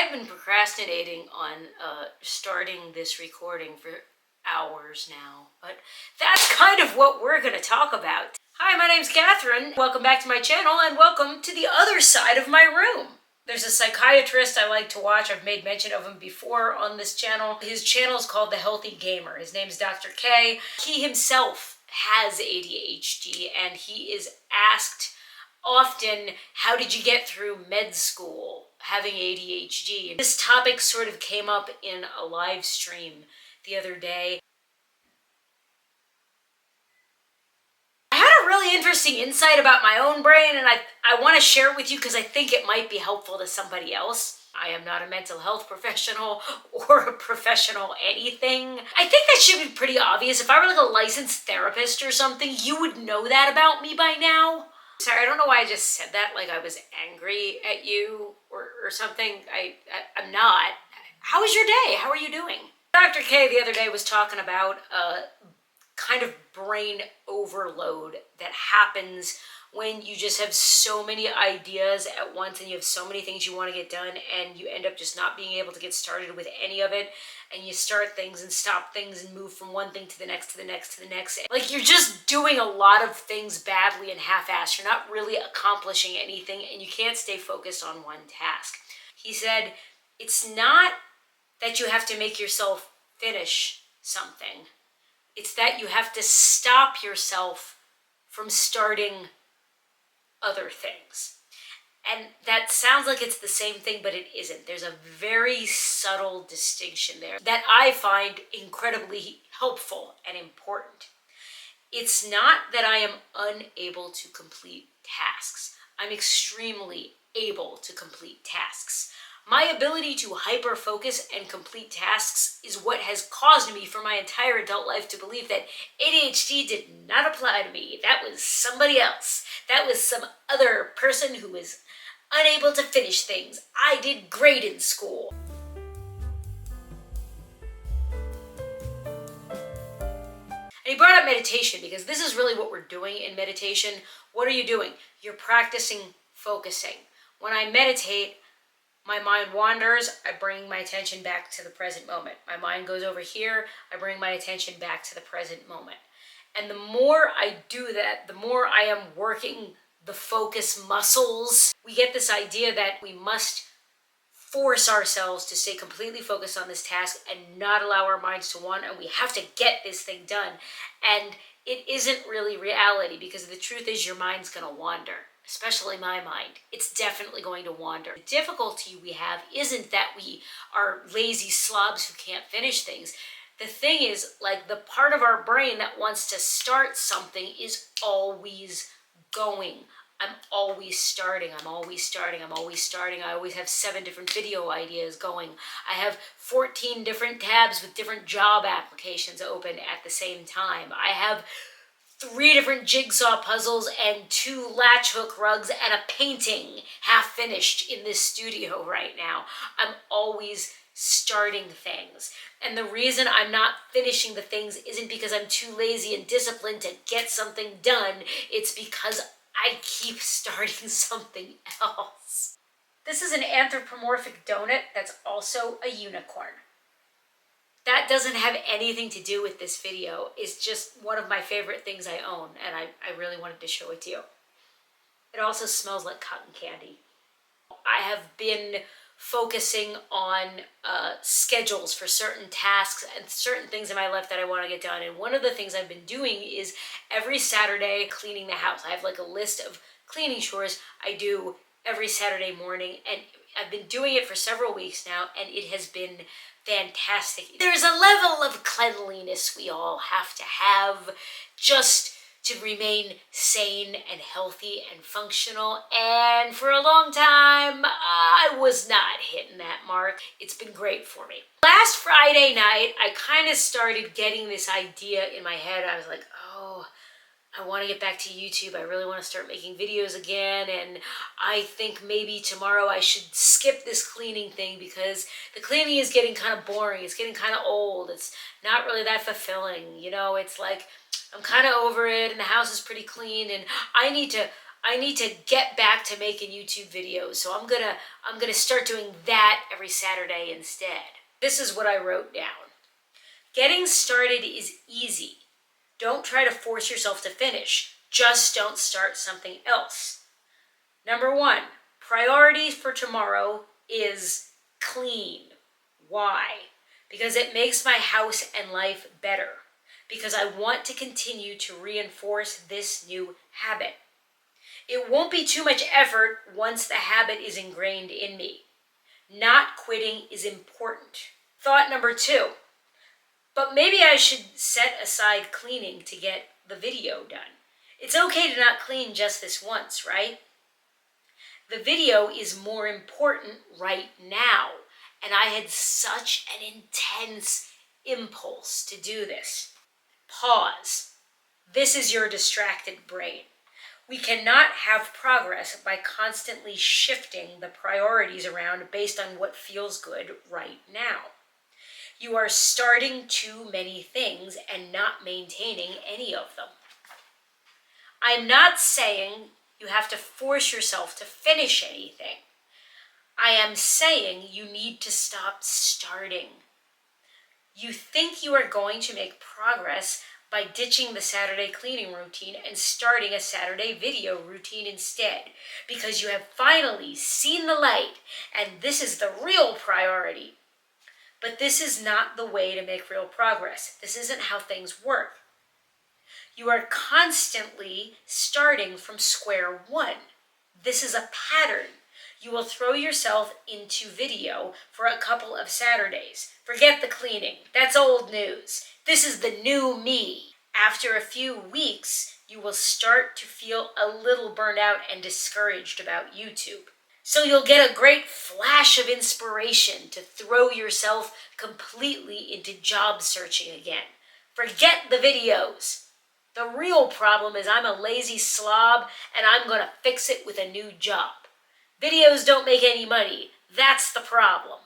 I've been procrastinating on starting this recording for hours now, but that's kind of what we're going to talk about. Hi, my name's Catherine. Welcome back to my channel and welcome to the other side of my room. There's a psychiatrist I like to watch. I've made mention of him before on this channel. His channel is called The Healthy Gamer. His name's Dr. K. He himself has ADHD and he is asked often, how did you get through med school having ADHD? This topic sort of came up in a live stream the other day. I had a really interesting insight about my own brain, and I want to share it with you because I think it might be helpful to somebody else. I am not a mental health professional or a professional anything. I think that should be pretty obvious. If I were like a licensed therapist or something, you would know that about me by now. Sorry, I don't know why I just said that like I was angry at you or something. I'm not. How was your day? How are you doing? Dr. K the other day was talking about kind of brain overload that happens when you just have so many ideas at once and you have so many things you want to get done and you end up just not being able to get started with any of it, and you start things and stop things and move from one thing to the next to the next to the next. Like you're just doing a lot of things badly and half-assed. You're not really accomplishing anything and you can't stay focused on one task. He said, it's not that you have to make yourself finish something. It's that you have to stop yourself from starting other things. And that sounds like it's the same thing, but it isn't. There's a very subtle distinction there that I find incredibly helpful and important. It's not that I am unable to complete tasks. I'm extremely able to complete tasks. My ability to hyper-focus and complete tasks is what has caused me for my entire adult life to believe that ADHD did not apply to me. That was somebody else. That was some other person who was unable to finish things. I did great in school. And he brought up meditation because this is really what we're doing in meditation. What are you doing? You're practicing focusing. When I meditate, my mind wanders, I bring my attention back to the present moment. My mind goes over here, I bring my attention back to the present moment. And the more I do that, the more I am working the focus muscles. We get this idea that we must force ourselves to stay completely focused on this task and not allow our minds to wander, and we have to get this thing done. And it isn't really reality, because the truth is your mind's gonna wander. Especially my mind. It's definitely going to wander. The difficulty we have isn't that we are lazy slobs who can't finish things. The thing is, like, the part of our brain that wants to start something is always going. I'm always starting, I'm always starting, I'm always starting. I always have 7 different video ideas going. I have 14 different tabs with different job applications open at the same time. I have 3 different jigsaw puzzles and 2 latch hook rugs and a painting half finished in this studio right now. I'm always starting things. And the reason I'm not finishing the things isn't because I'm too lazy and disciplined to get something done. It's because I keep starting something else. This is an anthropomorphic donut that's also a unicorn. That doesn't have anything to do with this video. It's just one of my favorite things I own, and I really wanted to show it to you. It also smells like cotton candy. I have been focusing on schedules for certain tasks and certain things in my life that I want to get done. And one of the things I've been doing is every Saturday cleaning the house. I have like a list of cleaning chores I do every Saturday morning, and I've been doing it for several weeks now, and it has been fantastic. There's a level of cleanliness we all have to have just to remain sane and healthy and functional, and for a long time I was not hitting that mark. It's been great for me. Last Friday night I kind of started getting this idea in my head. I was like, oh, I want to get back to YouTube. I really want to start making videos again, and I think maybe tomorrow I should skip this cleaning thing because the cleaning is getting kind of boring. It's getting kind of old. It's not really that fulfilling. You know, it's like I'm kind of over it and the house is pretty clean, and I need to I need to get back to making YouTube videos. So I'm gonna start doing that every Saturday instead. This is what I wrote down. Getting started is easy. Don't try to force yourself to finish. Just don't start something else. Number 1, priority for tomorrow is clean. Why? Because it makes my house and life better. Because I want to continue to reinforce this new habit. It won't be too much effort once the habit is ingrained in me. Not quitting is important. Thought number 2, but maybe I should set aside cleaning to get the video done. It's okay to not clean just this once, right? The video is more important right now, and I had such an intense impulse to do this. Pause. This is your distracted brain. We cannot have progress by constantly shifting the priorities around based on what feels good right now. You are starting too many things and not maintaining any of them. I'm not saying you have to force yourself to finish anything. I am saying you need to stop starting. You think you are going to make progress by ditching the Saturday cleaning routine and starting a Saturday video routine instead, because you have finally seen the light and this is the real priority. But this is not the way to make real progress. This isn't how things work. You are constantly starting from square one. This is a pattern. You will throw yourself into video for a couple of Saturdays. Forget the cleaning. That's old news. This is the new me. After a few weeks, you will start to feel a little burnt out and discouraged about YouTube. So you'll get a great flash of inspiration to throw yourself completely into job searching again. Forget the videos. The real problem is I'm a lazy slob and I'm going to fix it with a new job. Videos don't make any money. That's the problem.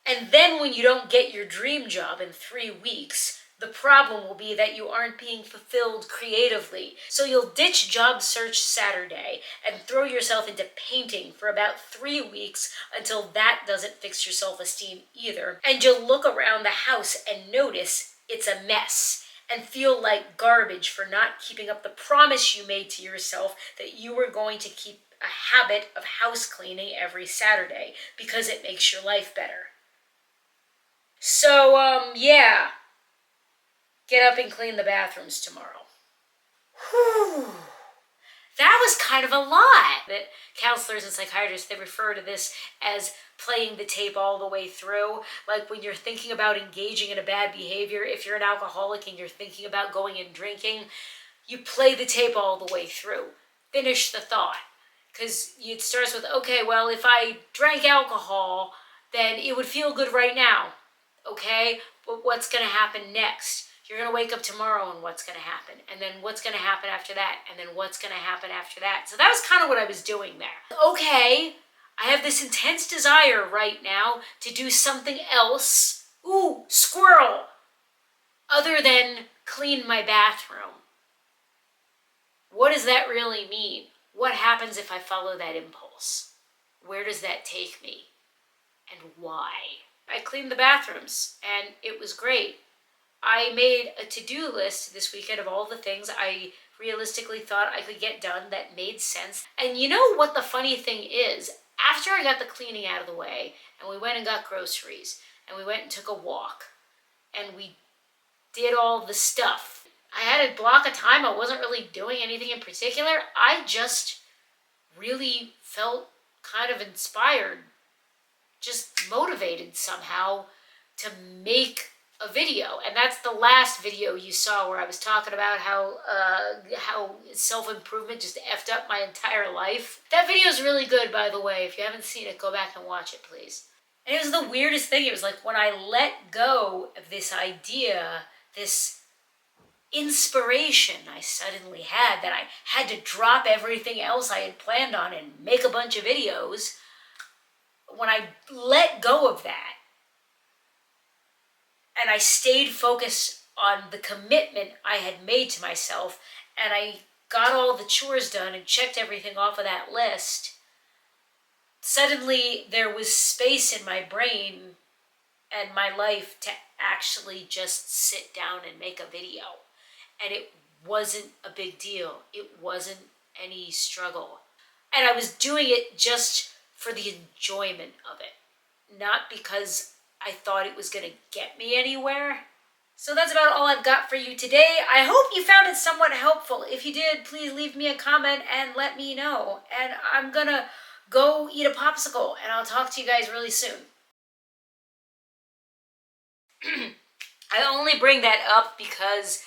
And then when you don't get your dream job in 3 weeks, the problem will be that you aren't being fulfilled creatively. So you'll ditch Job Search Saturday and throw yourself into painting for about 3 weeks until that doesn't fix your self-esteem either. And you'll look around the house and notice it's a mess and feel like garbage for not keeping up the promise you made to yourself that you were going to keep a habit of house cleaning every Saturday because it makes your life better. So, yeah. Get up and clean the bathrooms tomorrow. Whew. That was kind of a lot. That counselors and psychiatrists, they refer to this as playing the tape all the way through. Like when you're thinking about engaging in a bad behavior, if you're an alcoholic and you're thinking about going and drinking, you play the tape all the way through. Finish the thought. Because it starts with, okay, well, if I drank alcohol, then it would feel good right now. Okay, but what's going to happen next? You're going to wake up tomorrow and what's going to happen? And then what's going to happen after that? And then what's going to happen after that? So that was kind of what I was doing there. Okay, I have this intense desire right now to do something else. Ooh, squirrel! Other than clean my bathroom. What does that really mean? What happens if I follow that impulse? Where does that take me? And why? I cleaned the bathrooms and it was great. I made a to-do list this weekend of all the things I realistically thought I could get done that made sense. And you know what the funny thing is? After I got the cleaning out of the way, and we went and got groceries, and we went and took a walk, and we did all the stuff, I had a block of time. I wasn't really doing anything in particular. I just really felt kind of inspired, just motivated somehow to make a video. And that's the last video you saw where I was talking about how self-improvement just effed up my entire life. That video is really good, by the way. If you haven't seen it, go back and watch it, please. And it was the weirdest thing. It was like when I let go of this idea, this inspiration I suddenly had that I had to drop everything else I had planned on and make a bunch of videos. When I let go of that, and I stayed focused on the commitment I had made to myself, and I got all the chores done and checked everything off of that list, suddenly there was space in my brain and my life to actually just sit down and make a video. And it wasn't a big deal. It wasn't any struggle. And I was doing it just for the enjoyment of it, not because I thought it was going to get me anywhere. So that's about all I've got for you today. I hope you found it somewhat helpful. If you did, please leave me a comment and let me know. And I'm going to go eat a popsicle, and I'll talk to you guys really soon. I only bring that up because